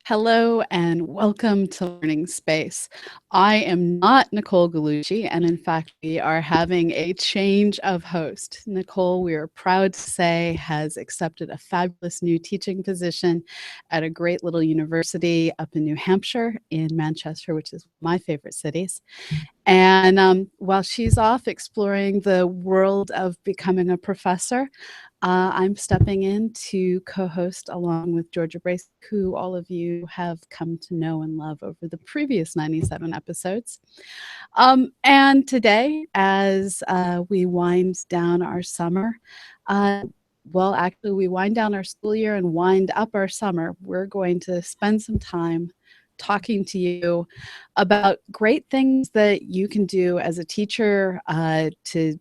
Hello and welcome to Learning Space. I am not Nicole Galucci, and in fact, we are having a change of host. Nicole, we are proud to say, has accepted a fabulous new teaching position at a great little university up in New Hampshire, in Manchester, which is my favorite cities. And while she's off exploring the world of becoming a professor, I'm stepping in to co-host along with Georgia Bracey, who all of you have come to know and love over the previous 97 episodes. And today, as we wind down our summer, well, actually, we wind down our school year and wind up our summer, we're going to spend some time talking to you about great things that you can do as a teacher to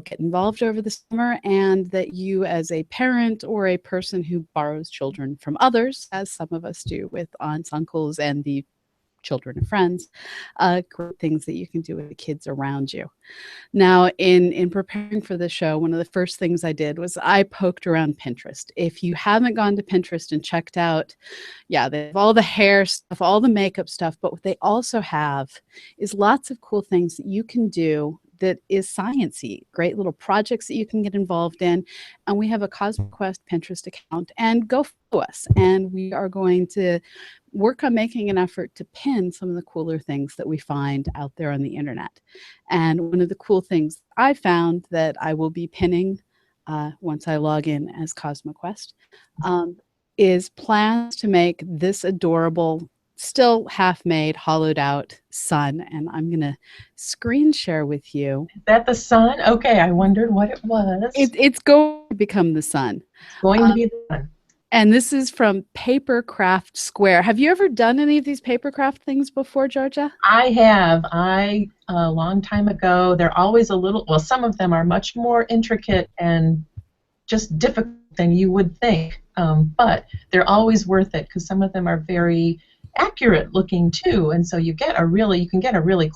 get involved over the summer, and that you as a parent or a person who borrows children from others, as some of us do with aunts, uncles, and the children of friends, great things that you can do with the kids around you. Now, in preparing for the show, one of the first things I did was I poked around Pinterest. If you haven't gone to Pinterest and checked out, yeah, they have all the hair stuff, all the makeup stuff, but what they also have is lots of cool things that you can do that is sciencey, great little projects that you can get involved in. And we have a CosmoQuest Pinterest account, and go follow us. And we are going to work on making an effort to pin some of the cooler things that we find out there on the internet. And one of the cool things I found that I will be pinning once I log in as CosmoQuest is plans to make this adorable, still half-made, hollowed out sun. And I'm going to screen share with you. Is that the sun? Okay, I wondered what it was. It's going to become the sun. It's going to be the sun. And this is from Papercraft Square. Have you ever done any of these papercraft things before, Georgia? I have. A long time ago, they're always a little, well, some of them are much more intricate and just difficult than you would think, but they're always worth it because some of them are very accurate looking too, and so you can get a really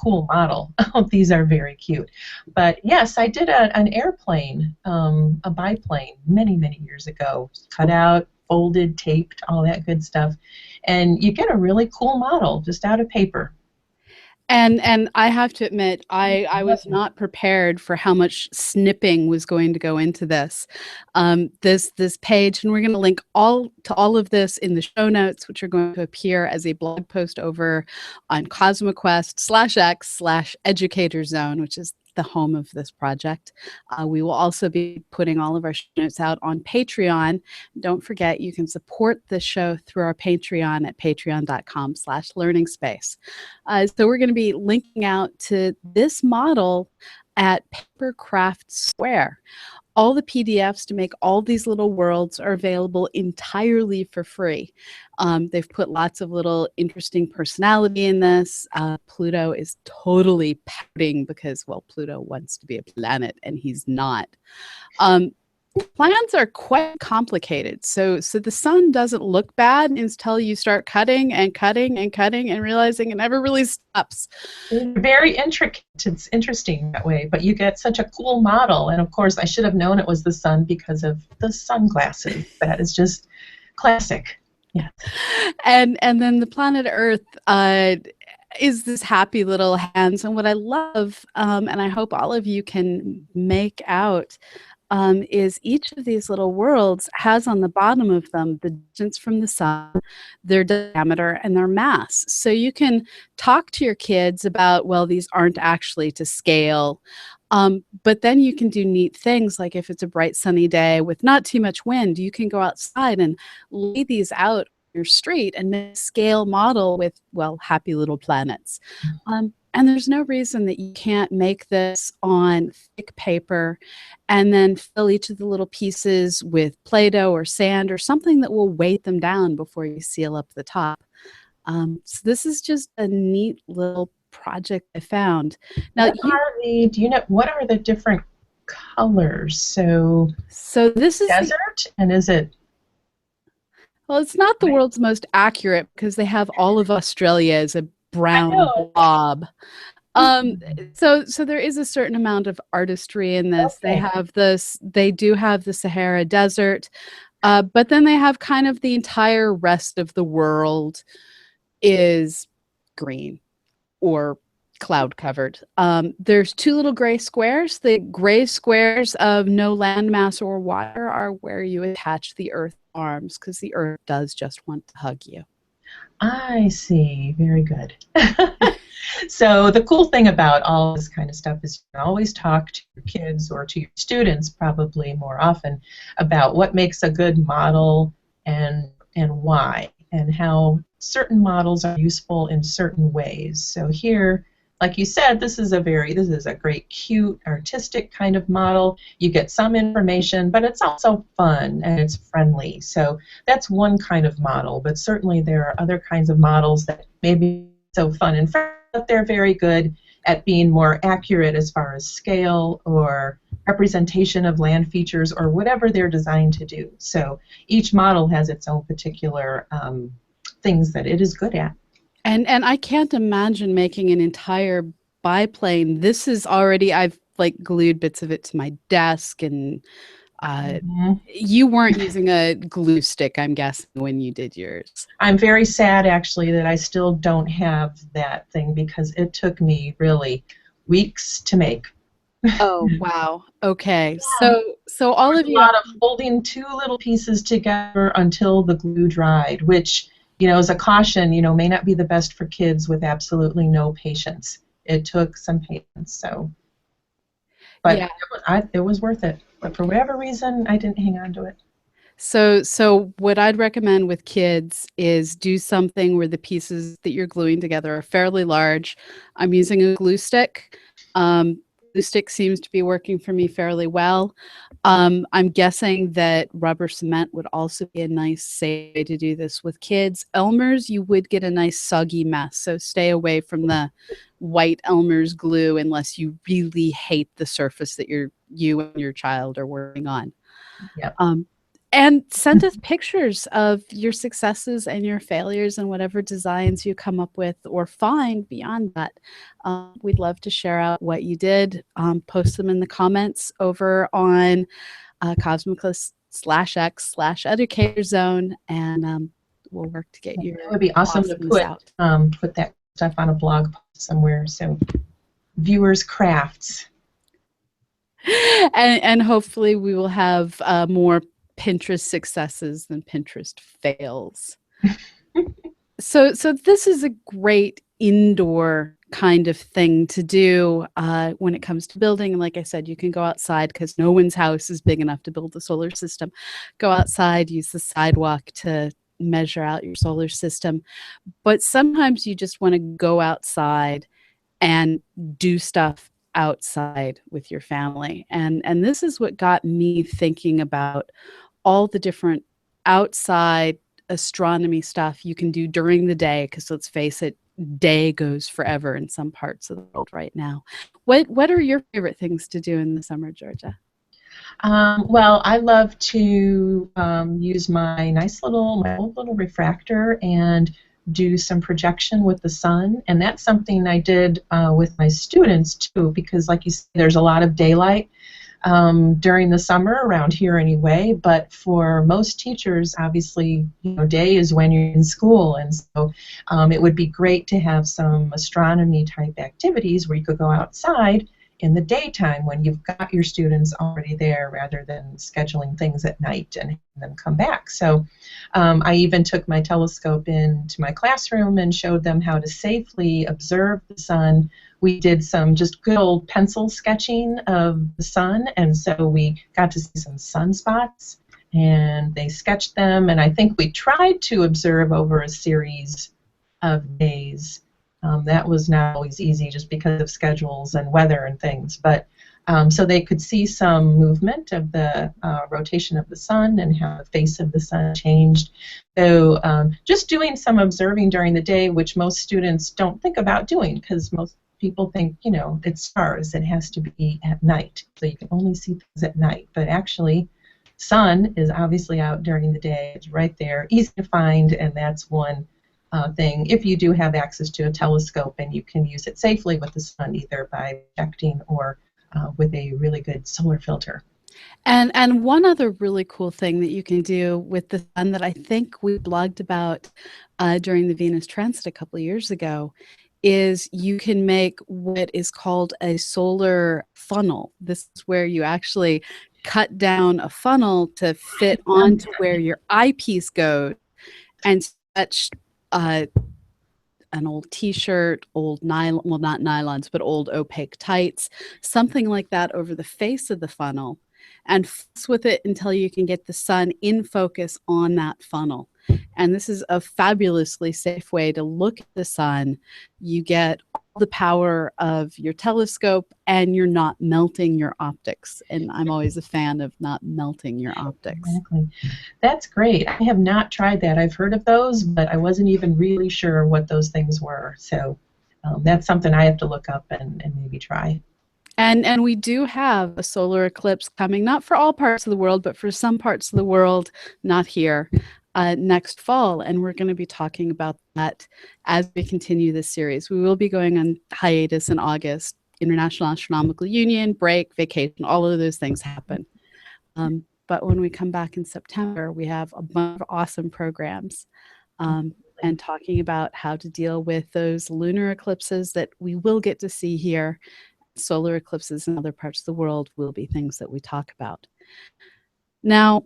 cool model. These are very cute. But yes, I did an airplane, a biplane many years ago, cut out, folded, taped, all that good stuff, and you get a really cool model just out of paper. And I have to admit, I was not prepared for how much snipping was going to go into this. This page, and we're going to link to all of this in the show notes, which are going to appear as a blog post over on CosmoQuest/X/Educator Zone, which is the home of this project. We will also be putting all of our show notes out on Patreon. Don't forget, you can support the show through our Patreon at patreon.com/learningspace. So we're going to be linking out to this model at Papercraft Square. All the PDFs to make all these little worlds are available entirely for free. They've put lots of little interesting personality in this. Pluto is totally pouting because, well, Pluto wants to be a planet and he's not. Plans are quite complicated. So the sun doesn't look bad until you start cutting and cutting and cutting and realizing it never really stops. Very intricate. It's interesting that way, but you get such a cool model. And of course, I should have known it was the sun because of the sunglasses. That is just classic. Yeah. And then the planet Earth is this happy little hands. And what I love, and I hope all of you can make out, is each of these little worlds has on the bottom of them the distance from the sun, their diameter, and their mass. So you can talk to your kids about, well, these aren't actually to scale. But then you can do neat things, like if it's a bright sunny day with not too much wind, you can go outside and lay these out on your street and make a scale model with, well, happy little planets. And there's no reason that you can't make this on thick paper and then fill each of the little pieces with Play-Doh or sand or something that will weight them down before you seal up the top. So this is just a neat little project I found. Now, do you know what are the different colors? So this is desert, and is it? Well, it's not the world's most accurate because they have all of Australia as a brown blob. So there is a certain amount of artistry in this. Okay. They do have the Sahara Desert. But then they have kind of the entire rest of the world is green or cloud covered. There's two little gray squares. The gray squares of no landmass or water are where you attach the earth arms because the earth does just want to hug you. I see. Very good. So the cool thing about all this kind of stuff is you can always talk to your kids or to your students probably more often about what makes a good model and why and how certain models are useful in certain ways. So here, like you said, this is a great cute artistic kind of model. You get some information, but it's also fun and it's friendly. So that's one kind of model, but certainly there are other kinds of models that maybe so fun and friendly, but they're very good at being more accurate as far as scale or representation of land features or whatever they're designed to do. So each model has its own particular things that it is good at. And I can't imagine making an entire biplane. This is already I've like glued bits of it to my desk, and you weren't using a glue stick, I'm guessing, when you did yours. I'm very sad actually that I still don't have that thing because it took me really weeks to make. Oh, wow. Okay. Yeah. So There all was of a you lot of holding two little pieces together until the glue dried, which, as a caution, may not be the best for kids with absolutely no patience. It took some patience, so. But yeah. it was worth it. But for whatever reason, I didn't hang on to it. So what I'd recommend with kids is do something where the pieces that you're gluing together are fairly large. I'm using a glue stick. Glue stick seems to be working for me fairly well. I'm guessing that rubber cement would also be a nice safe way to do this with kids. Elmer's, you would get a nice soggy mess, so stay away from the white Elmer's glue unless you really hate the surface that you and your child are working on. Yep. And send us pictures of your successes and your failures and whatever designs you come up with or find beyond that. We'd love to share out what you did. Post them in the comments over on Cosmiclist/X/Educator Zone, and we'll work to get your It would be awesome to put that stuff on a blog post somewhere so viewers' crafts. And hopefully we will have more Pinterest successes than Pinterest fails. So this is a great indoor kind of thing to do when it comes to building. And like I said, you can go outside because no one's house is big enough to build a solar system. Go outside, use the sidewalk to measure out your solar system. But sometimes you just want to go outside and do stuff outside with your family. And this is what got me thinking about all the different outside astronomy stuff you can do during the day, because let's face it, day goes forever in some parts of the world right now. What are your favorite things to do in the summer, Georgia? Well, I love to use my old little refractor and do some projection with the sun, and that's something I did with my students too, because like you said, there's a lot of daylight during the summer around here anyway, but for most teachers, obviously, day is when you're in school, and so it would be great to have some astronomy type activities where you could go outside in the daytime when you've got your students already there rather than scheduling things at night and having them come back. So I even took my telescope into my classroom and showed them how to safely observe the sun. We did some just good old pencil sketching of the sun, and so we got to see some sunspots, and they sketched them, and I think we tried to observe over a series of days. That was not always easy just because of schedules and weather and things, but so they could see some movement of the rotation of the sun and how the face of the sun changed. So just doing some observing during the day, which most students don't think about doing because most people think, it's stars, it has to be at night, so you can only see things at night. But actually, sun is obviously out during the day. It's right there, easy to find, and that's one thing if you do have access to a telescope and you can use it safely with the sun, either by projecting or with a really good solar filter. And one other really cool thing that you can do with the sun that I think we blogged about during the Venus transit a couple of years ago is you can make what is called a solar funnel. This is where you actually cut down a funnel to fit onto where your eyepiece goes and stretch uh, an old t-shirt, old nylon, well, not nylons, but old opaque tights, something like that over the face of the funnel and fuss with it until you can get the sun in focus on that funnel. And this is a fabulously safe way to look at the sun. You get all the power of your telescope and you're not melting your optics. And I'm always a fan of not melting your optics. Exactly. That's great. I have not tried that. I've heard of those, but I wasn't even really sure what those things were. So that's something I have to look up and maybe try. And we do have a solar eclipse coming, not for all parts of the world, but for some parts of the world, not here, next fall. And we're going to be talking about that as we continue this series. We will be going on hiatus in August. International Astronomical Union, break, vacation, all of those things happen. But when we come back in September, we have a bunch of awesome programs and talking about how to deal with those lunar eclipses that we will get to see here. Solar eclipses in other parts of the world will be things that we talk about. Now,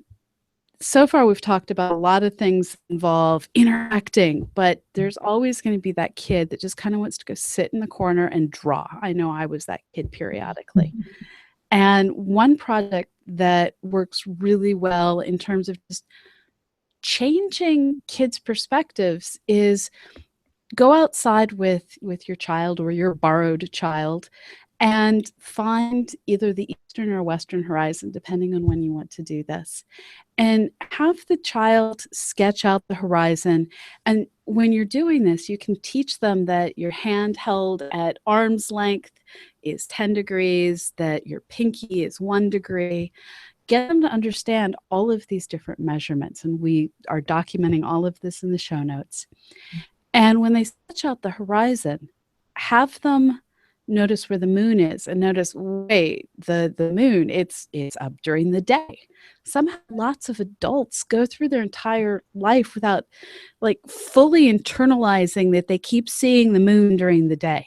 so far we've talked about a lot of things that involve interacting, but there's always going to be that kid that just kind of wants to go sit in the corner and draw. I know I was that kid periodically. And one project that works really well in terms of just changing kids' perspectives is go outside with your child or your borrowed child and find either the eastern or western horizon, depending on when you want to do this, and have the child sketch out the horizon. And when you're doing this, you can teach them that your hand held at arm's length is 10 degrees, that your pinky is 1 degree. Get them to understand all of these different measurements. And we are documenting all of this in the show notes. And when they sketch out the horizon, have them notice where the moon is and notice, wait, the moon, it's up during the day. Somehow lots of adults go through their entire life without like fully internalizing that they keep seeing the moon during the day.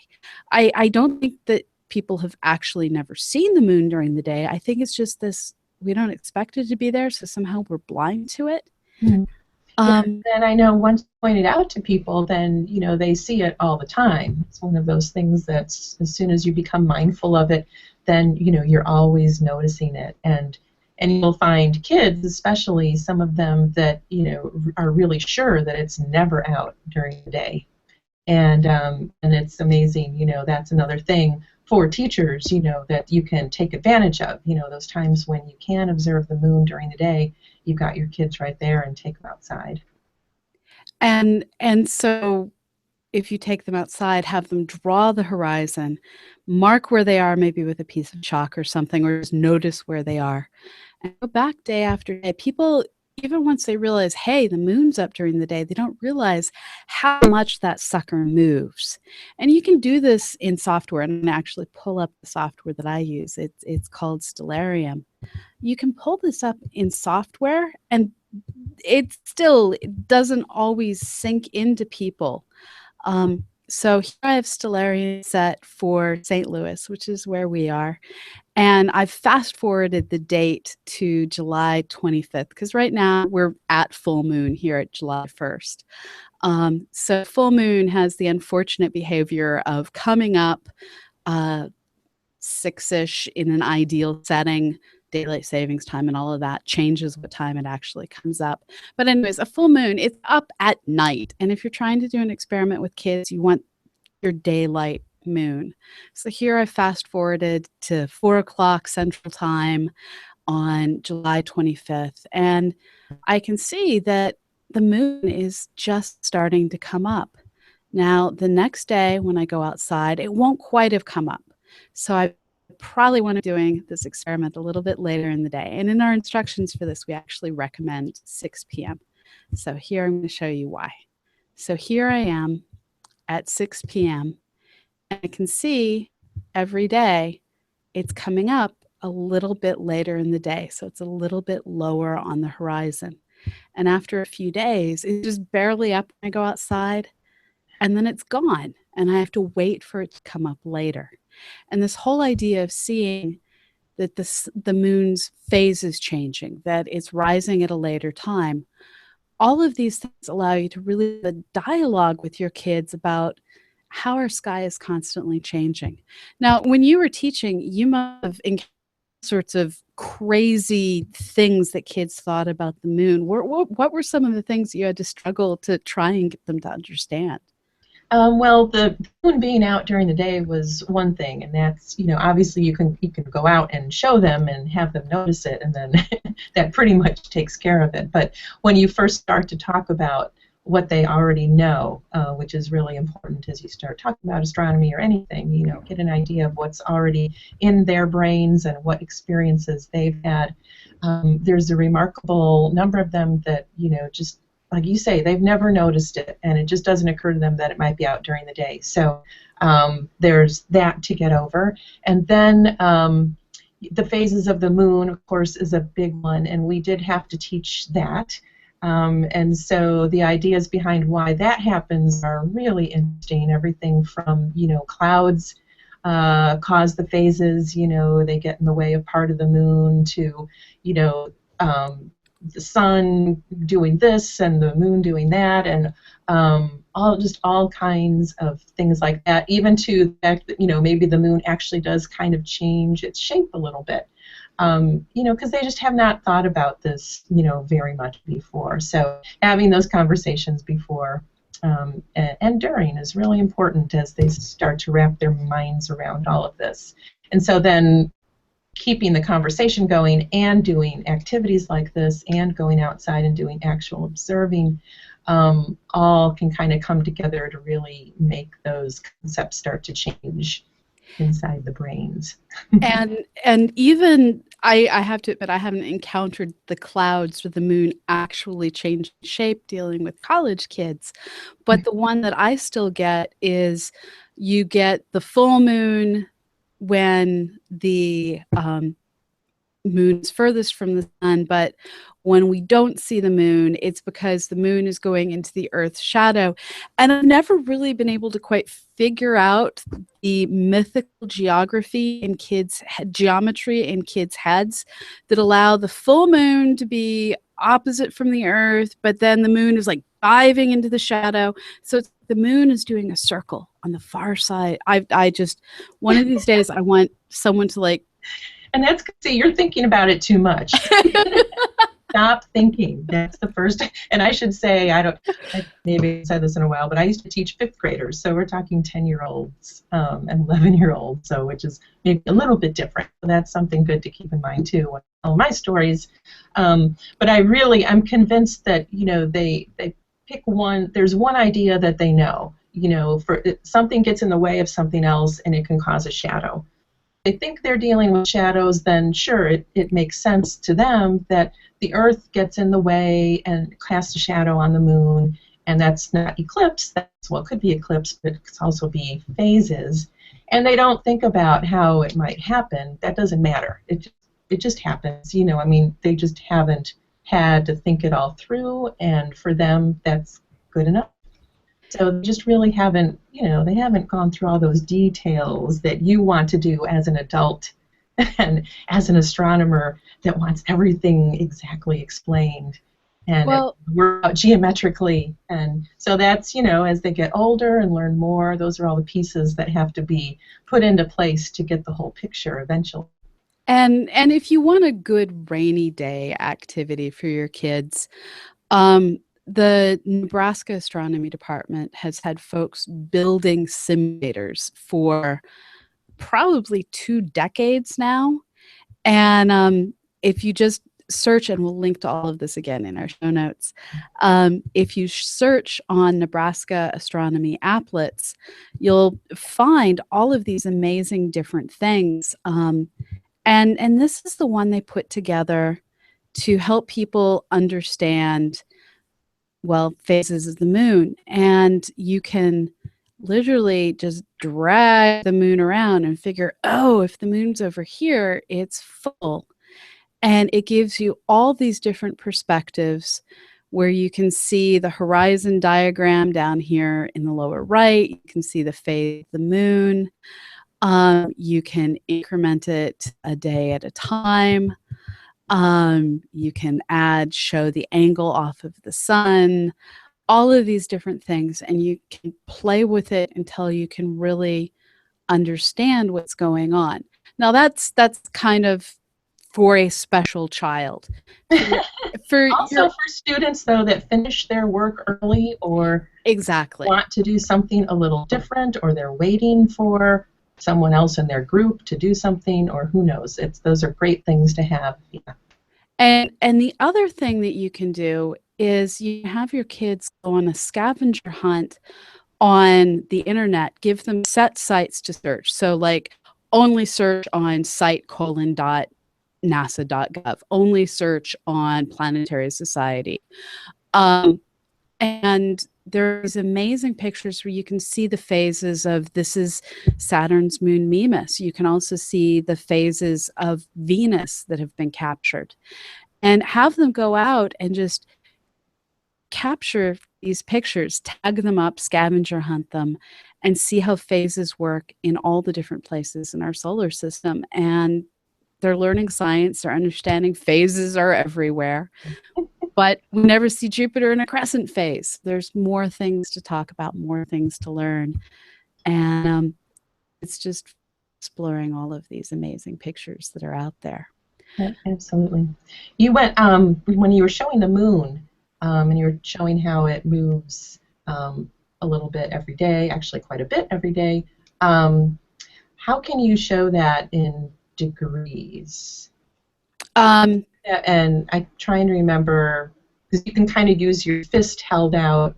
I don't think that people have actually never seen the moon during the day. I think it's just this, we don't expect it to be there, so somehow we're blind to it. Yeah, and I know once pointed out to people, then they see it all the time. It's one of those things that as soon as you become mindful of it, then you're always noticing it, and you'll find kids, especially some of them that are really sure that it's never out during the day, and it's amazing. That's another thing for teachers, that you can take advantage of. Those times when you can observe the moon during the day, you've got your kids right there and take them outside. And so if you take them outside, have them draw the horizon, mark where they are, maybe with a piece of chalk or something, or just notice where they are, and go back day after day. People, even once they realize, hey, the moon's up during the day, they don't realize how much that sucker moves. And you can do this in software, and actually pull up the software that I use. It's called Stellarium. You can pull this up in software, and it doesn't always sink into people. So here I have Stellarium set for St. Louis, which is where we are. And I've fast forwarded the date to July 25th, because right now we're at full moon here at July 1st. So full moon has the unfortunate behavior of coming up 6-ish in an ideal setting. Daylight savings time and all of that changes what time it actually comes up. But anyways, a full moon, it's up at night. And if you're trying to do an experiment with kids, you want your daylight moon. So here I fast forwarded to 4 o'clock Central Time on July 25th. And I can see that the moon is just starting to come up. Now, the next day when I go outside, it won't quite have come up. So I probably want to be doing this experiment a little bit later in the day. And in our instructions for this, we actually recommend 6 p.m. So here I'm going to show you why. So here I am at 6 p.m. and I can see every day it's coming up a little bit later in the day. So it's a little bit lower on the horizon. And after a few days, it's just barely up when I go outside, and then it's gone. And I have to wait for it to come up later. And this whole idea of seeing that the moon's phase is changing, that it's rising at a later time, all of these things allow you to really have a dialogue with your kids about how our sky is constantly changing. Now, when you were teaching, you must have encountered sorts of crazy things that kids thought about the moon. What were some of the things you had to struggle to try and get them to understand? Well, the moon being out during the day was one thing, and that's, obviously you can go out and show them and have them notice it, and then that pretty much takes care of it. But when you first start to talk about what they already know, which is really important as you start talking about astronomy or anything, get an idea of what's already in their brains and what experiences they've had. There's a remarkable number of them that, just like you say, they've never noticed it, and it just doesn't occur to them that it might be out during the day. So there's that to get over. And then the phases of the moon, of course, is a big one, and we did have to teach that. And so the ideas behind why that happens are really interesting. Everything from, clouds cause the phases, they get in the way of part of the moon, to, the sun doing this and the moon doing that, and all kinds of things like that, even to the fact that, maybe the moon actually does kind of change its shape a little bit. Because they just have not thought about this, very much before. So having those conversations before and during is really important as they start to wrap their minds around all of this. And so then keeping the conversation going and doing activities like this and going outside and doing actual observing, all can kind of come together to really make those concepts start to change inside the brains. And even I have to admit, I haven't encountered the clouds or the moon actually changing shape dealing with college kids. But the one that I still get is you get the full moon when the moon is furthest from the sun, but when we don't see the moon, it's because the moon is going into the Earth's shadow. And I've never really been able to quite figure out the mythical geography in geometry in kids' heads that allow the full moon to be opposite from the Earth, but then the moon is like diving into the shadow. So the moon is doing a circle on the far side. I just, one of these days, I want someone to like. And that's, see, you're thinking about it too much. Stop thinking. That's the first. And I should say, maybe I said this in a while, but I used to teach fifth graders. So we're talking 10-year-olds and 11-year-olds, so which is maybe a little bit different. So that's something good to keep in mind too when I tell my stories. But I'm convinced that, they pick one. There's one idea that they know. Something gets in the way of something else, and it can cause a shadow. They think they're dealing with shadows, then sure, it makes sense to them that the Earth gets in the way and casts a shadow on the moon, and that's not eclipse. It could be eclipse, but it could also be phases. And they don't think about how it might happen. That doesn't matter. It just happens. They just haven't had to think it all through, and for them, that's good enough. So they just really haven't, they haven't gone through all those details that you want to do as an adult and as an astronomer that wants everything exactly explained and work out geometrically. And so that's, as they get older and learn more, those are all the pieces that have to be put into place to get the whole picture eventually. And if you want a good rainy day activity for your kids, the Nebraska Astronomy Department has had folks building simulators for probably 2 decades now. And if you just search, and we'll link to all of this again in our show notes, if you search on Nebraska Astronomy applets, you'll find all of these amazing different things. And this is the one they put together to help people understand, well, phases of the moon. And you can literally just drag the moon around and figure, oh, if the moon's over here, it's full. And it gives you all these different perspectives where you can see the horizon diagram down here in the lower right. You can see the phase of the moon. You can increment it a day at a time. You can show the angle off of the sun, all of these different things, and you can play with it until you can really understand what's going on. Now that's kind of for a special child. For Also, your for students, though, that finish their work early or exactly. want to do something a little different, or they're waiting for someone else in their group to do something, or who knows. Those are great things to have. Yeah. And the other thing that you can do is you have your kids go on a scavenger hunt on the internet, give them set sites to search. So like only search on site:/nasa.gov, only search on Planetary Society. Um, and there's amazing pictures where you can see the phases of this is Saturn's moon Mimas. You can also see the phases of Venus that have been captured and have them go out and just capture these pictures, tag them up, scavenger hunt them, and see how phases work in all the different places in our solar system. And they're learning science, they're understanding phases are everywhere, but we never see Jupiter in a crescent phase. There's more things to talk about, more things to learn. And it's just exploring all of these amazing pictures that are out there. Yeah, absolutely. You went when you were showing the moon, and you were showing how it moves a little bit every day, actually quite a bit every day. Um, how can you show that in degrees? Um, Yeah, and I'm trying to remember because you can kind of use your fist held out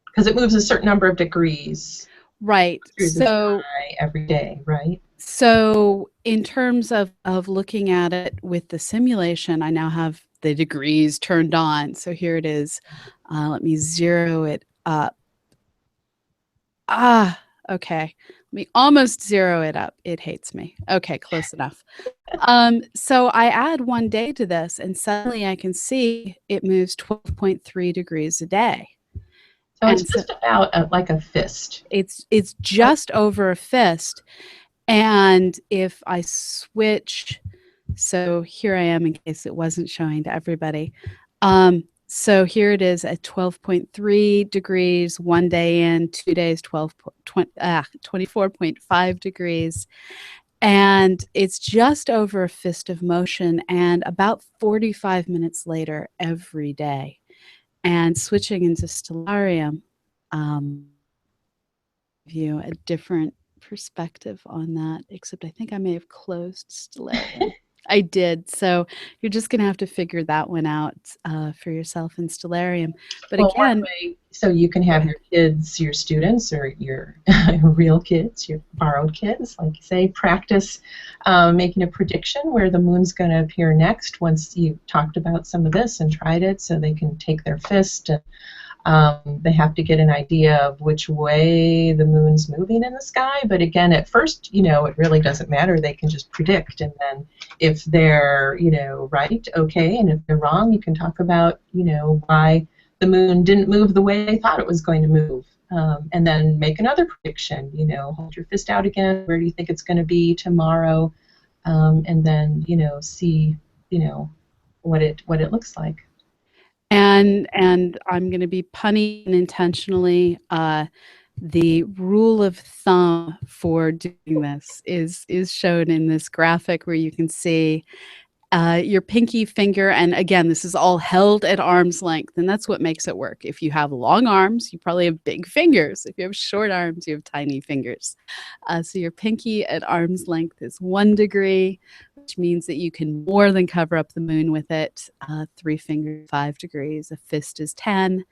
because it moves a certain number of degrees right. through the sky every day, right? So in terms of looking at it with the simulation, I now have the degrees turned on. So here it is. Let me zero it up. Okay. Let me almost zero it up. It hates me. Okay, close enough. So I add 1 day to this, and suddenly I can see it moves 12.3 degrees a day. So it's And so just about like a fist. it's just over a fist. And if I switch, so here I am in case it wasn't showing to everybody. So here it is at 12.3 degrees, 1 day in, 2 days, 24.5 degrees. And it's just over a fist of motion and about 45 minutes later every day. And switching into Stellarium, you a different perspective on that, except I think I may have closed Stellarium. I did. So you're just going to have to figure that one out for yourself in Stellarium. But Well, one again, way, so you can go have ahead. your kids, your students, or your real kids, your borrowed kids, like you say, practice making a prediction where the moon's going to appear next once you've talked about some of this and tried it, so they can take their fist and they have to get an idea of which way the moon's moving in the sky. But again, at first, it really doesn't matter. They can just predict. And then if they're, right, okay. And if they're wrong, you can talk about, why the moon didn't move the way they thought it was going to move. And then make another prediction, hold your fist out again. Where do you think it's going to be tomorrow? And then, see, what it looks like. And I'm going to be punny and intentionally. The rule of thumb for doing this is shown in this graphic where you can see your pinky finger, and again, this is all held at arm's length, and that's what makes it work. If you have long arms, you probably have big fingers. If you have short arms, you have tiny fingers. So your pinky at arm's length is 1 degree, which means that you can more than cover up the moon with it. Three fingers, 5 degrees. A fist is 10.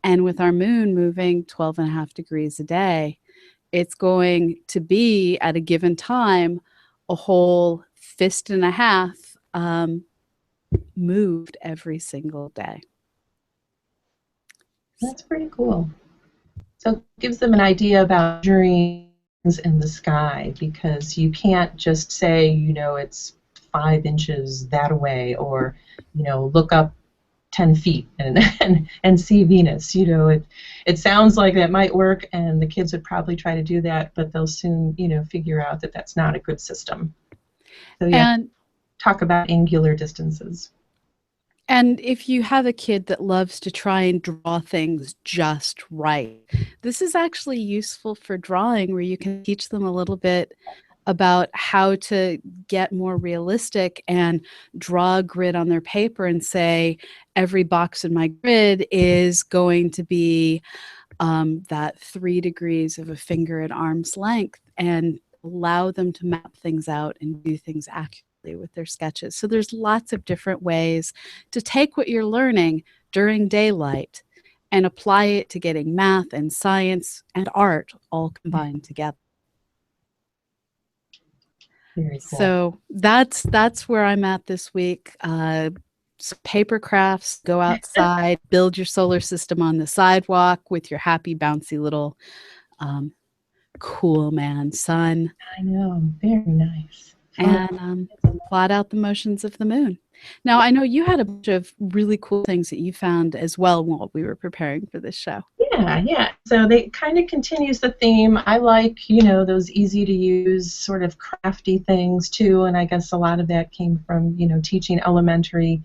And with our moon moving 12 and a half degrees a day, it's going to be at a given time a whole fist and a half moved every single day. That's pretty cool. So it gives them an idea about measuring things in the sky, because you can't just say, it's 5 inches that way, or, look up 10 feet and, and see Venus. It sounds like that might work, and the kids would probably try to do that, but they'll soon, figure out that that's not a good system. So yeah, And talk about angular distances. And if you have a kid that loves to try and draw things just right, this is actually useful for drawing, where you can teach them a little bit about how to get more realistic and draw a grid on their paper and say, every box in my grid is going to be that 3 degrees of a finger at arm's length, and allow them to map things out and do things accurately with their sketches. So there's lots of different ways to take what you're learning during daylight and apply it to getting math and science and art all combined together. Very cool. So that's where I'm at this week. Papercrafts, go outside, build your solar system on the sidewalk with your happy, bouncy little cool man sun. I know, very nice. And plot out the motions of the moon. Now, I know you had a bunch of really cool things that you found as well while we were preparing for this show. Yeah. So they kind of continues the theme. I like, those easy to use sort of crafty things too, and I guess a lot of that came from, teaching elementary.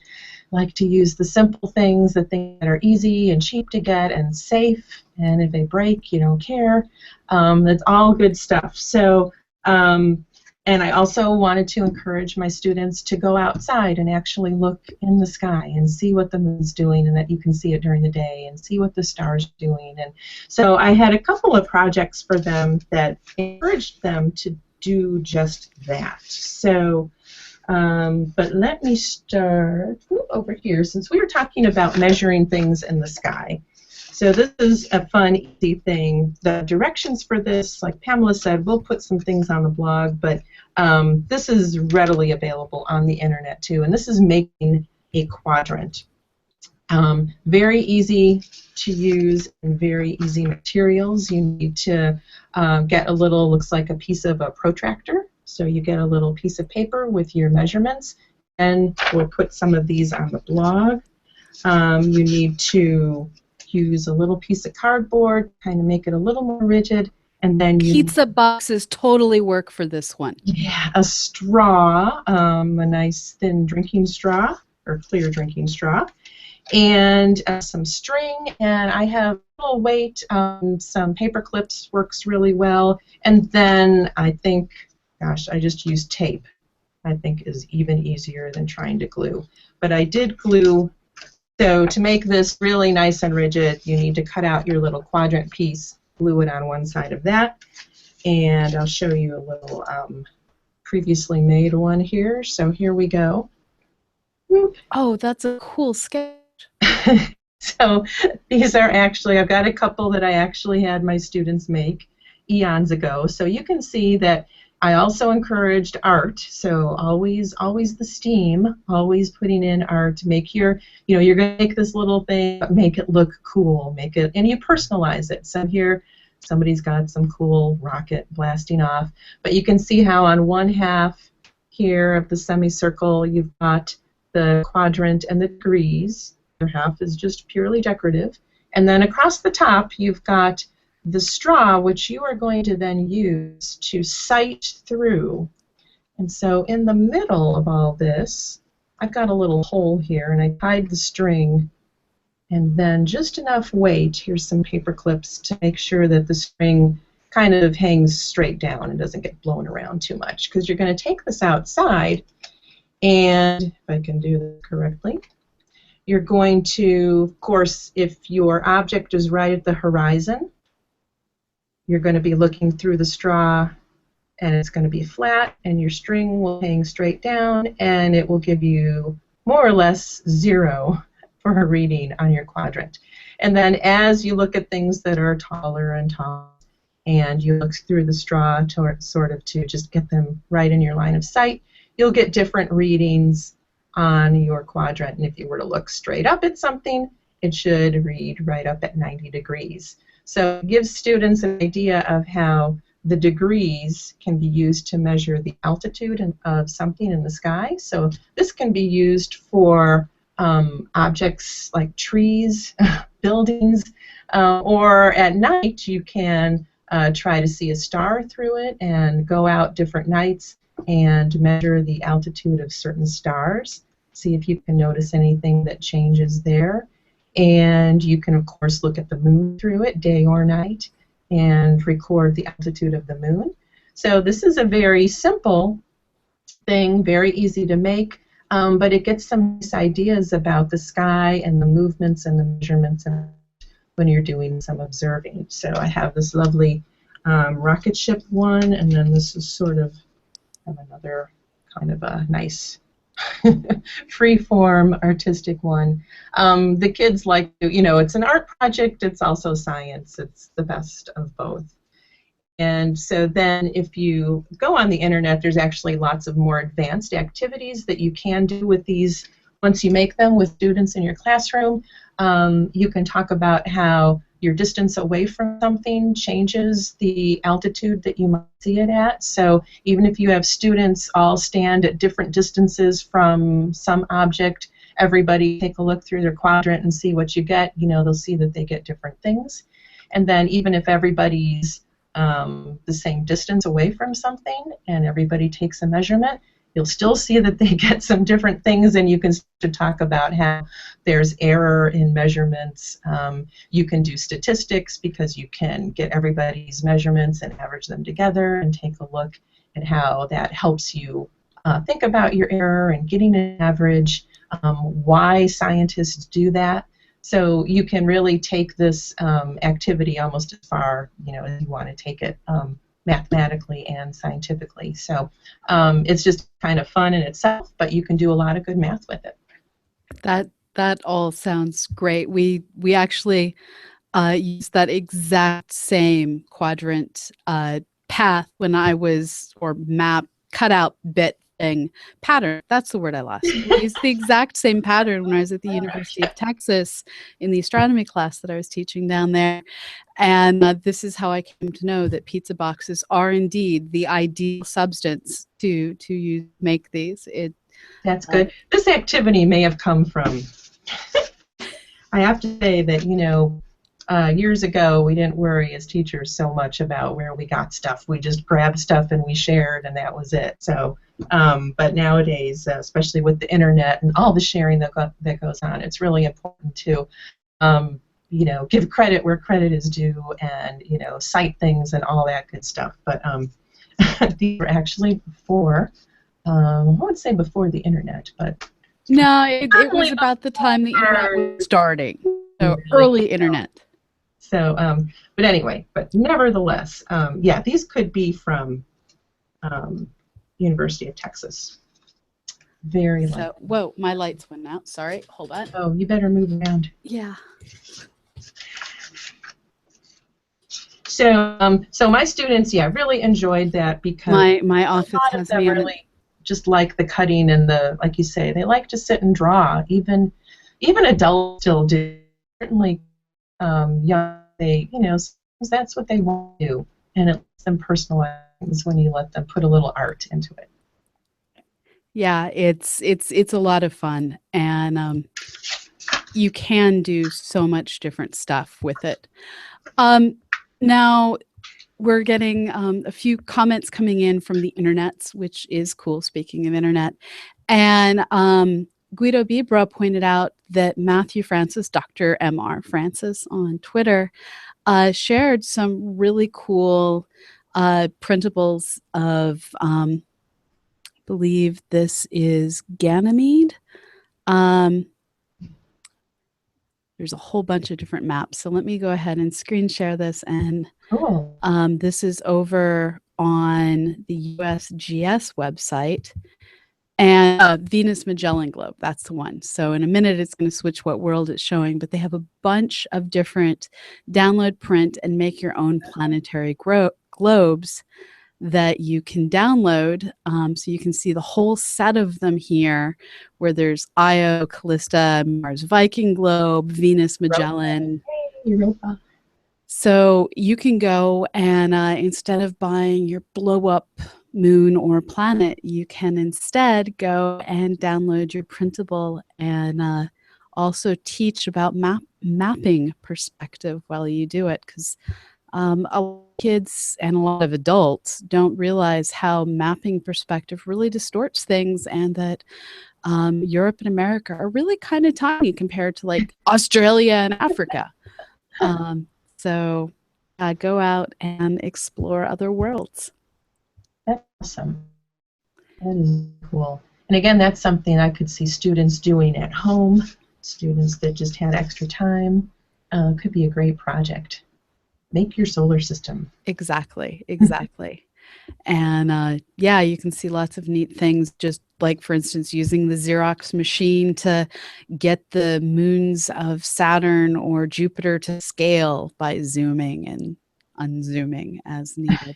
Like to use the simple things, the things that are easy and cheap to get and safe, and if they break, you don't care. That's all good stuff. So, and I also wanted to encourage my students to go outside and actually look in the sky and see what the moon's doing, and that you can see it during the day, and see what the stars are doing. And so I had a couple of projects for them that encouraged them to do just that. So, but let me start over here, since we were talking about measuring things in the sky. So this is a fun, easy thing. The directions for this, like Pamela said, we'll put some things on the blog, but this is readily available on the internet too, and this is making a quadrant. Very easy to use and very easy materials. You need to get a little, looks like a piece of a protractor. So you get a little piece of paper with your measurements, and we'll put some of these on the blog. You need to use a little piece of cardboard, kind of make it a little more rigid, and then pizza boxes totally work for this one. Yeah, a straw, a nice thin drinking straw or clear drinking straw, and some string, and I have a little weight. Some paper clips works really well, and then I think, gosh, I just used tape. I think is even easier than trying to glue, but I did glue. So to make this really nice and rigid, you need to cut out your little quadrant piece, glue it on one side of that, and I'll show you a little previously made one here. So here we go. Whoop. Oh, that's a cool sketch. So these are actually, I've got a couple that I actually had my students make eons ago. So you can see that I also encouraged art, so always the STEAM, always putting in art. Make your, you're going to make this little thing, but make it look cool, make it, and you personalize it. So here, somebody's got some cool rocket blasting off, but you can see how on one half here of the semicircle, you've got the quadrant and the degrees. The other half is just purely decorative, and then across the top, you've got the straw, which you are going to then use to sight through. And so in the middle of all this, I've got a little hole here, and I tied the string, and then just enough weight, here's some paper clips, to make sure that the string kind of hangs straight down and doesn't get blown around too much, because you're going to take this outside, and if I can do this correctly, you're going to, of course, if your object is right at the horizon, you're going to be looking through the straw, and it's going to be flat, and your string will hang straight down, and it will give you more or less 0 for a reading on your quadrant. And then as you look at things that are taller and taller, and you look through the straw sort of to just get them right in your line of sight, you'll get different readings on your quadrant. And if you were to look straight up at something, it should read right up at 90 degrees. So it gives students an idea of how the degrees can be used to measure the altitude of something in the sky. So this can be used for objects like trees, buildings, or at night you can try to see a star through it and go out different nights and measure the altitude of certain stars. See if you can notice anything that changes there. And you can, of course, look at the moon through it, day or night, and record the altitude of the moon. So this is a very simple thing, very easy to make, but it gets some nice ideas about the sky and the movements and the measurements when you're doing some observing. So I have this lovely rocket ship one, and then this is sort of another kind of a nice free-form artistic one. The kids like, it's an art project, it's also science, it's the best of both. And so then if you go on the internet, there's actually lots of more advanced activities that you can do with these once you make them with students in your classroom. You can talk about how your distance away from something changes the altitude that you might see it at. So even if you have students all stand at different distances from some object, everybody take a look through their quadrant and see what you get. They'll see that they get different things. And then even if everybody's the same distance away from something and everybody takes a measurement, you'll still see that they get some different things, and you can start to talk about how there's error in measurements. You can do statistics because you can get everybody's measurements and average them together and take a look at how that helps you think about your error and getting an average, why scientists do that. So you can really take this activity almost as far as you want to take it mathematically and scientifically. So it's just kind of fun in itself, but you can do a lot of good math with it. That all sounds great. We actually used that exact same quadrant path when I was, or map cutout bit thing pattern. That's the word I lost. We used the exact same pattern when I was at the University of Texas in the astronomy class that I was teaching down there. And this is how I came to know that pizza boxes are indeed the ideal substance to use make these. That's good. This activity may have come from, I have to say that, years ago we didn't worry as teachers so much about where we got stuff. We just grabbed stuff and we shared, and that was it. So, but nowadays, especially with the internet and all the sharing that goes on, it's really important to give credit where credit is due, and cite things and all that good stuff. But these were actually before, I wouldn't say before the internet, but no, it was about the time the internet was starting, so early internet. So, but anyway, but nevertheless, yeah, these could be from University of Texas. Very likely. So, whoa, my lights went out. Sorry, hold on. Oh, you better move around. Yeah. So, so my students, yeah, really enjoyed that because my office has me really just like the cutting and the, like you say, they like to sit and draw. Even adults still do. Certainly, young, they, that's what they want to do, and it lets them personalize when you let them put a little art into it. Yeah, it's a lot of fun, and you can do so much different stuff with it. Now we're getting a few comments coming in from the internets, which is cool, speaking of internet. And Guido Bibra pointed out that Matthew Francis, Dr. M.R. Francis on Twitter, shared some really cool printables of, I believe this is Ganymede. There's a whole bunch of different maps. So let me go ahead and screen share this. And cool. This is over on the USGS website. And Venus Magellan Globe, that's the one. So in a minute, it's going to switch what world it's showing. But they have a bunch of different download, print, and make your own planetary globes that you can download. So you can see the whole set of them here, where there's Io, Callista, Mars Viking Globe, Venus Magellan. Europa. So you can go and instead of buying your blow up moon or planet, you can instead go and download your printable and also teach about mapping perspective while you do it. Because a lot of kids and a lot of adults don't realize how mapping perspective really distorts things, and that Europe and America are really kind of tiny compared to like Australia and Africa. Um, so go out and explore other worlds. That's awesome. That is cool. And again, that's something I could see students doing at home, students that just had extra time. Could be a great project. Make your solar system. Exactly, exactly. And yeah, you can see lots of neat things, just like, for instance, using the Xerox machine to get the moons of Saturn or Jupiter to scale by zooming and unzooming as needed.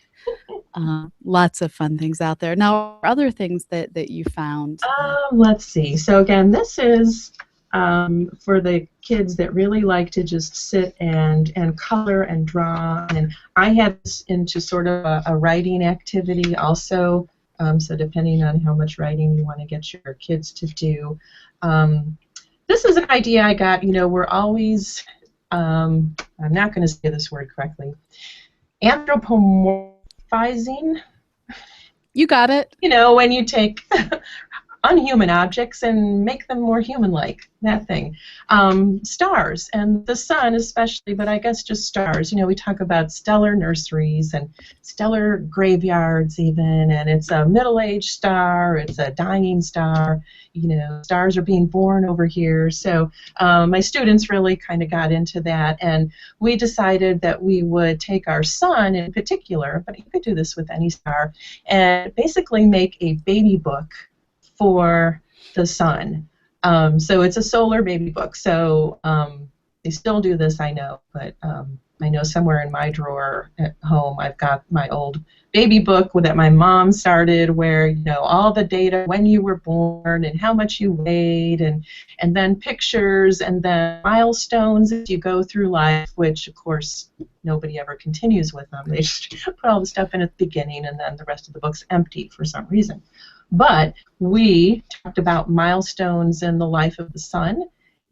Lots of fun things out there. Now, other things that you found. Let's see. So again, this is for the kids that really like to just sit and color and draw. And I had this into sort of a writing activity also. So depending on how much writing you want to get your kids to do. This is an idea I got. We're always, I'm not going to say this word correctly, anthropomorphizing. You got it. When you take unhuman objects and make them more human-like, that thing. Stars and the sun especially, but I guess just stars. We talk about stellar nurseries and stellar graveyards even, and it's a middle-aged star, it's a dying star, stars are being born over here. So my students really kind of got into that, and we decided that we would take our sun in particular, but you could do this with any star, and basically make a baby book for the sun. So it's a solar baby book. So they still do this, I know, but I know somewhere in my drawer at home I've got my old baby book that my mom started, where all the data, when you were born and how much you weighed, and then pictures, and then milestones as you go through life, which of course nobody ever continues with them. They just put all the stuff in at the beginning, and then the rest of the book's empty for some reason. But we talked about milestones in the life of the sun,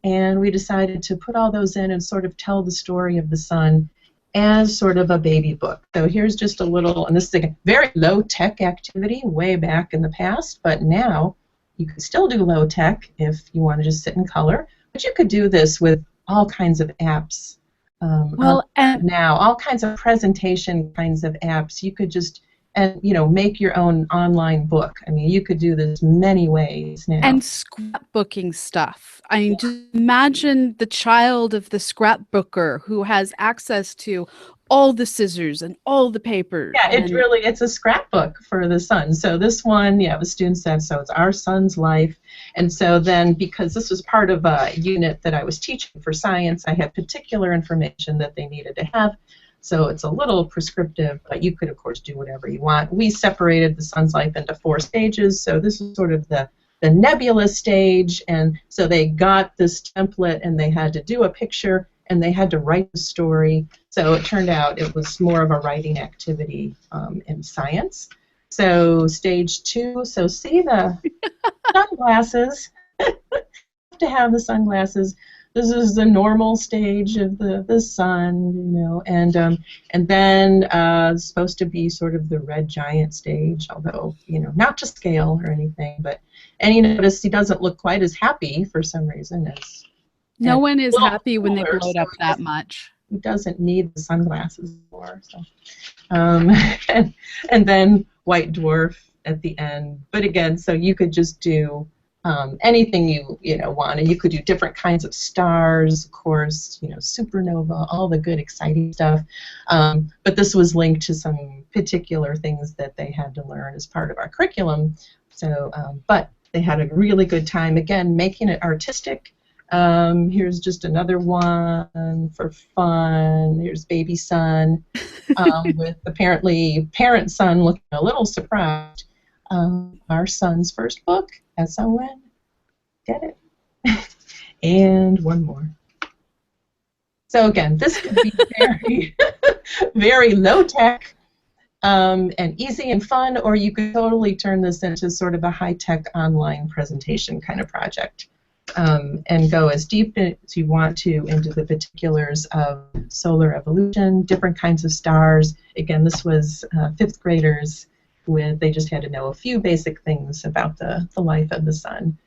and we decided to put all those in and sort of tell the story of the sun as sort of a baby book. So here's just a little, and this is a very low-tech activity way back in the past, but now you can still do low-tech if you want to just sit and color, but you could do this with all kinds of apps. And now, all kinds of presentation kinds of apps. You could just make your own online book. I mean, you could do this many ways now. And scrapbooking stuff. I mean, just imagine the child of the scrapbooker who has access to all the scissors and all the papers. Yeah, it's a scrapbook for the sun. So this one, the student said, so it's our son's life. And so then, because this was part of a unit that I was teaching for science, I had particular information that they needed to have. So it's a little prescriptive, but you could, of course, do whatever you want. We separated the sun's life into 4 stages, so this is sort of the nebula stage, and so they got this template, and they had to do a picture, and they had to write the story. So it turned out it was more of a writing activity in science. So stage 2, so see the sunglasses. To have the sunglasses. This is the normal stage of the sun, and then it's supposed to be sort of the red giant stage, although not to scale or anything. And you notice he doesn't look quite as happy for some reason as. No one is happy when they blow it up that much. He doesn't need the sunglasses anymore. So, and then white dwarf at the end. But again, so you could just do. Anything you want, and you could do different kinds of stars, of course, supernova, all the good, exciting stuff. But this was linked to some particular things that they had to learn as part of our curriculum. So, but they had a really good time. Again, making it artistic. Here's just another one for fun. Here's baby sun with apparently parent son looking a little surprised. Our son's first book, S-O-N. Get it? And one more. So again, this could be very, very low tech and easy and fun, or you could totally turn this into sort of a high-tech online presentation kind of project and go as deep as you want to into the particulars of solar evolution, different kinds of stars. Again, this was fifth graders they just had to know a few basic things about the life of the sun.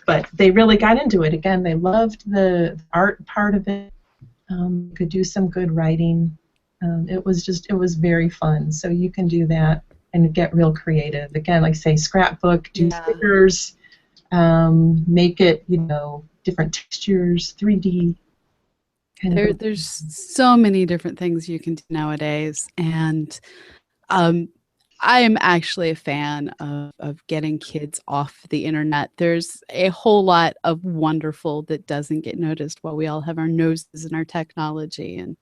But they really got into it. Again, they loved the art part of it. Could do some good writing. It was very fun. So you can do that and get real creative. Again, like say scrapbook, do stickers, make it, different textures, 3D. There's so many different things you can do nowadays, and I am actually a fan of getting kids off the internet. There's a whole lot of wonderful that doesn't get noticed while we all have our noses in our technology. And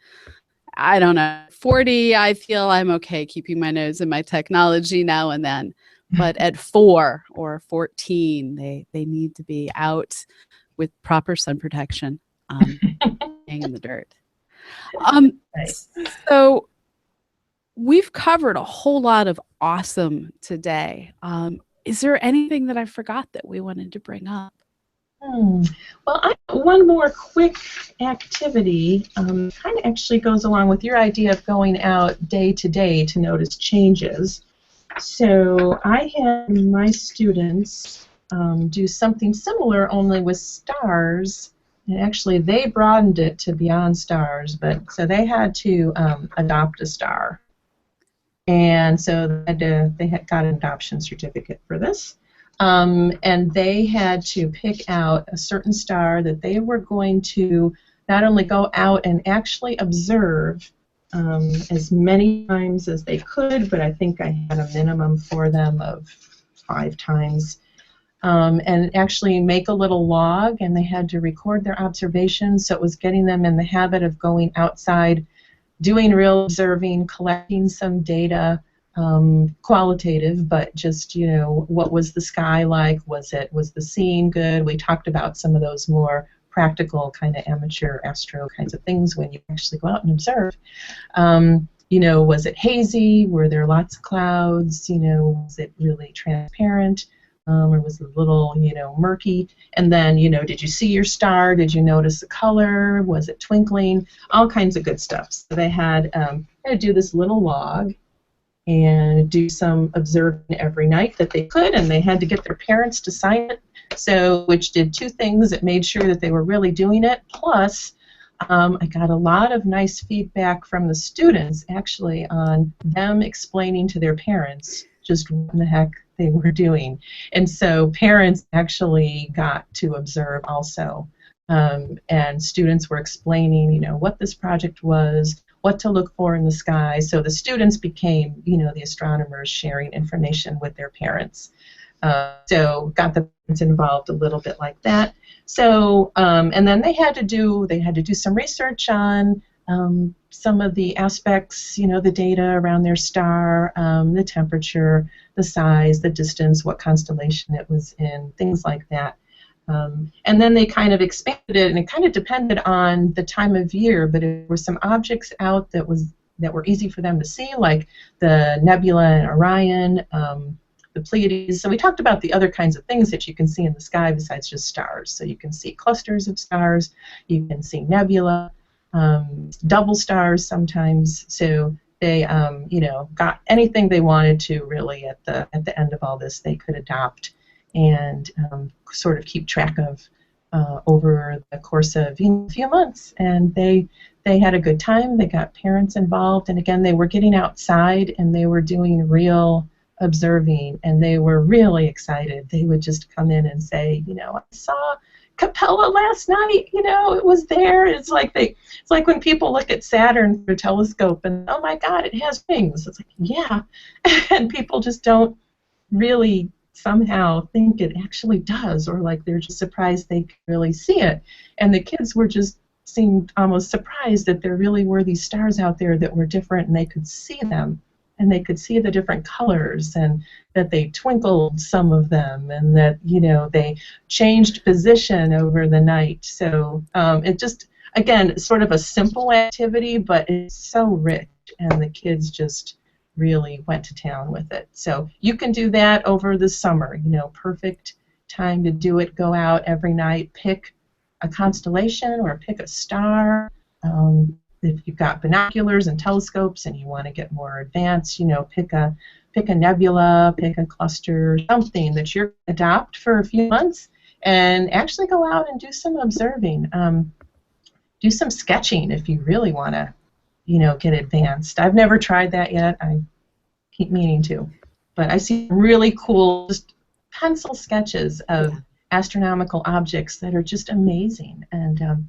I don't know, 40, I feel I'm okay keeping my nose in my technology now and then. But at 4 or 14, they need to be out with proper sun protection, playing in the dirt. So we've covered a whole lot of awesome today. Is there anything that I forgot that we wanted to bring up? Well, one more quick activity kind of actually goes along with your idea of going out day to day to notice changes. So I had my students do something similar, only with stars. And actually, they broadened it to beyond stars, but so they had to adopt a star. And so they had got an adoption certificate for this. And they had to pick out a certain star that they were going to not only go out and actually observe as many times as they could, but I think I had a minimum for them of 5 times, and actually make a little log, and they had to record their observations, so it was getting them in the habit of going outside, doing real observing, collecting some data, qualitative, but just, what was the sky like? Was the scene good? We talked about some of those more practical kind of amateur astro kinds of things when you actually go out and observe. Was it hazy? Were there lots of clouds? Was it really transparent? Or was it a little, murky? And then, did you see your star? Did you notice the color? Was it twinkling? All kinds of good stuff. So they had to do this little log and do some observing every night that they could, and they had to get their parents to sign it, which did 2 things. It made sure that they were really doing it, plus I got a lot of nice feedback from the students, actually, on them explaining to their parents just what the heck they were doing. And so parents actually got to observe also. And students were explaining, what this project was, what to look for in the sky. So the students became, the astronomers sharing information with their parents. So got the parents involved a little bit like that. So and then they had to do some research on some of the aspects, the data around their star, the temperature, the size, the distance, what constellation it was in, things like that. And then they kind of expanded it, and it kind of depended on the time of year, but there were some objects out that were easy for them to see, like the nebula in Orion, the Pleiades. So we talked about the other kinds of things that you can see in the sky besides just stars. So you can see clusters of stars, you can see nebula, double stars sometimes. So they, got anything they wanted to really at the end of all this they could adopt and sort of keep track of over the course of a few months. And they had a good time. They got parents involved, and again, they were getting outside and they were doing real observing, and they were really excited. They would just come in and say, I saw Capella last night. It was there. It's like when people look at Saturn through a telescope and, oh my God, it has rings. It's like, yeah, and people just don't really somehow think it actually does, or like they're just surprised they can really see it. And the kids seemed almost surprised that there really were these stars out there that were different, and they could see them, and they could see the different colors, and that they twinkled, some of them, and that they changed position over the night. So it just again, sort of a simple activity, but it's so rich, and the kids just really went to town with it. So you can do that over the summer, you know, perfect time to do it. Go out every night, pick a constellation or pick a star. If you've got binoculars and telescopes and you want to get more advanced, you know, pick a nebula, pick a cluster, something that you're going to adopt for a few months, and actually go out and do some observing. Do some sketching if you really want to, you know, get advanced. I've never tried that yet. I keep meaning to, but I see really cool just pencil sketches of astronomical objects that are just amazing, and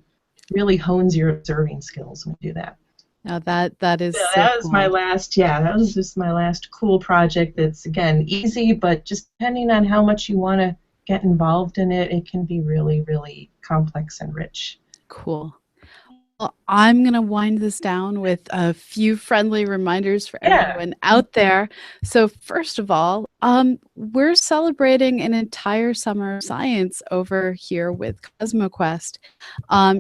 really hones your observing skills when you do that. Now that is So so that was my cool. last, yeah, that was just my last cool project that's, again, easy, but just depending on how much you want to get involved in it, it can be really, really complex and rich. Cool. Well, I'm going to wind this down with a few friendly reminders for Yeah. everyone out there. So first of all, we're celebrating an entire summer of science over here with CosmoQuest.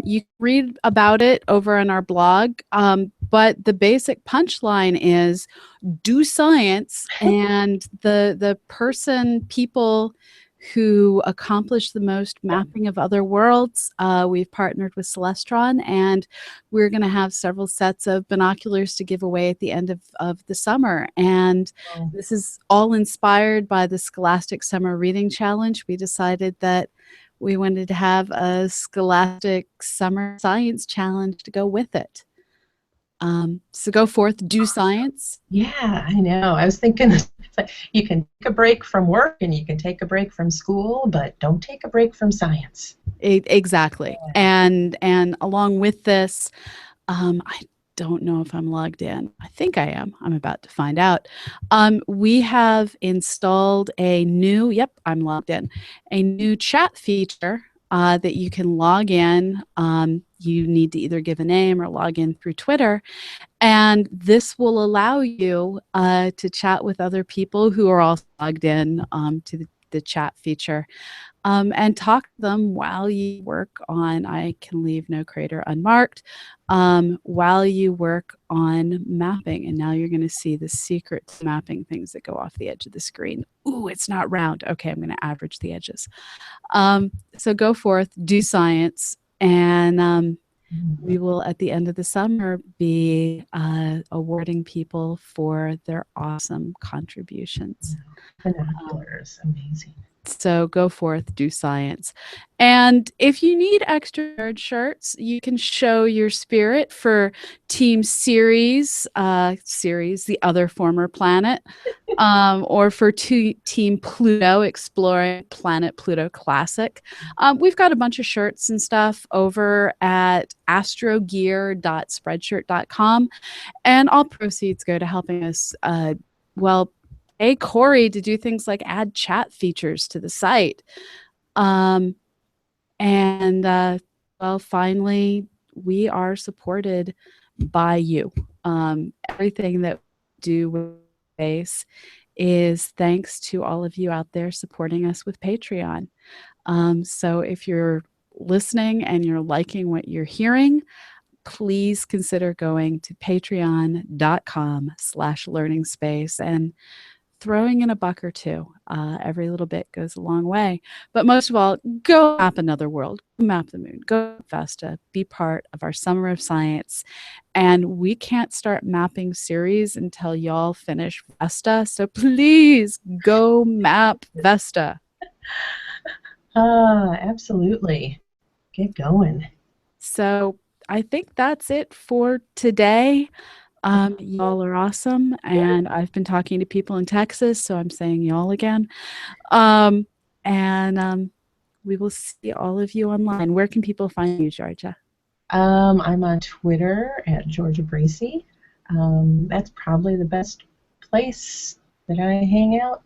You can read about it over on our blog, but the basic punchline is do science, and people who accomplish the most mapping of other worlds. We've partnered with Celestron, and we're going to have several sets of binoculars to give away at the end of the summer. And Oh, this is all inspired by the Scholastic Summer Reading Challenge. We decided that we wanted to have a Scholastic Summer Science Challenge to go with it. So go forth, do science. yeah, I know. I was thinking it's like you can take a break from work and you can take a break from school, but don't take a break from science. Exactly. And along with this, I don't know if I'm logged in. I think I am. I'm about to find out. We have installed yep, I'm logged in, a new chat feature that you can log in. You need to either give a name or log in through Twitter. And this will allow you to chat with other people who are also logged in to the chat feature, and talk to them while you work on I Can Leave No Crater Unmarked, while you work on mapping. And now you're going to see the secret to mapping things that go off the edge of the screen. Ooh, it's not round. Okay, I'm going to average the edges. So go forth, do science, and we will, at the end of the summer, be awarding people for their awesome contributions. Binoculars, amazing. So go forth, do science. And if you need extra nerd shirts, you can show your spirit for Team Ceres, the other former planet, or for Team Pluto, exploring Planet Pluto Classic. We've got a bunch of shirts and stuff over at astrogear.spreadshirt.com, and all proceeds go to helping us, Corey to do things like add chat features to the site. Finally, we are supported by you. Everything that we do with space is thanks to all of you out there supporting us with Patreon. So if you're listening and you're liking what you're hearing, please consider going to patreon.com/learningspace and throwing in a buck or two. Every little bit goes a long way. But most of all, go map another world, go map the moon, go Vesta, be part of our Summer of Science. And we can't start mapping Ceres until y'all finish Vesta. So please go map Vesta. Absolutely. Get going. So I think that's it for today. Y'all are awesome. And I've been talking to people in Texas, so I'm saying y'all again. We will see all of you online. Where can people find you, Georgia? I'm on Twitter at Georgia Bracey. That's probably the best place that I hang out.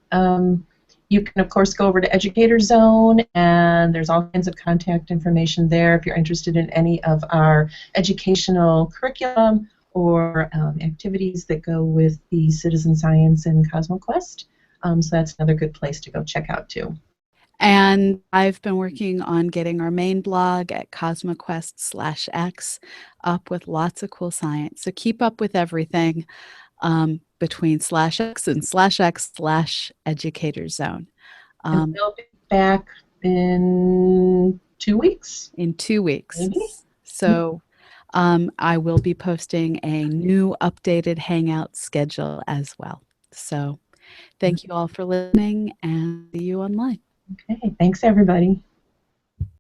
You can, of course, go over to Educator Zone, and there's all kinds of contact information there if you're interested in any of our educational curriculum or activities that go with the Citizen Science and CosmoQuest. So that's another good place to go check out, too. And I've been working on getting our main blog at CosmoQuest/X up with lots of cool science. So keep up with everything between /X and /X/Educator Zone. And we'll be back in 2 weeks, in 2 weeks. maybe. So I will be posting a new updated Hangout schedule as well. So thank you all for listening and see you online. Okay, thanks everybody.